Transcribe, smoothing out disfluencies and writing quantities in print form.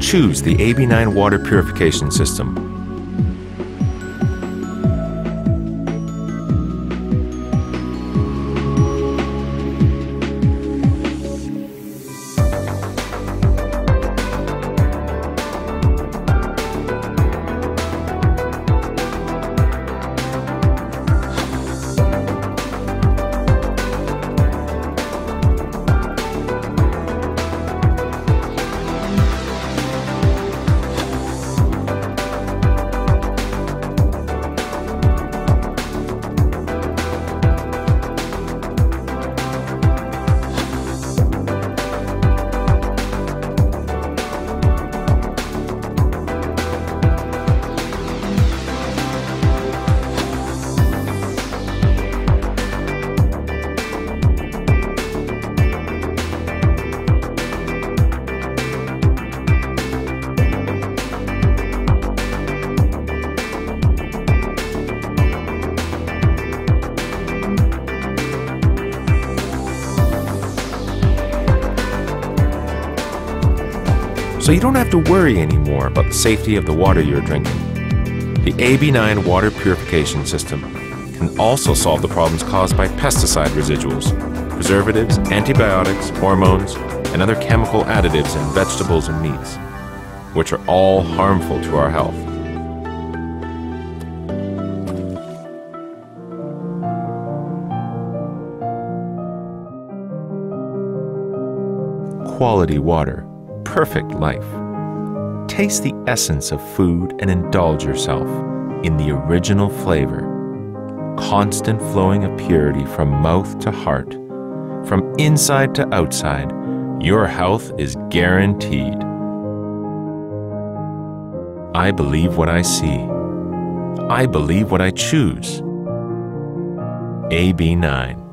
Choose the AB9 water purification system. So you don't have to worry anymore about the safety of the water you're drinking. The AB9 water purification system can also solve the problems caused by pesticide residuals, preservatives, antibiotics, hormones, and other chemical additives in vegetables and meats, which are all harmful to our health. Quality water. Perfect life. Taste the essence of food and indulge yourself in the original flavor. Constant flowing of purity from mouth to heart. From inside to outside, your health is guaranteed. I believe what I see. I believe what I choose. AB9.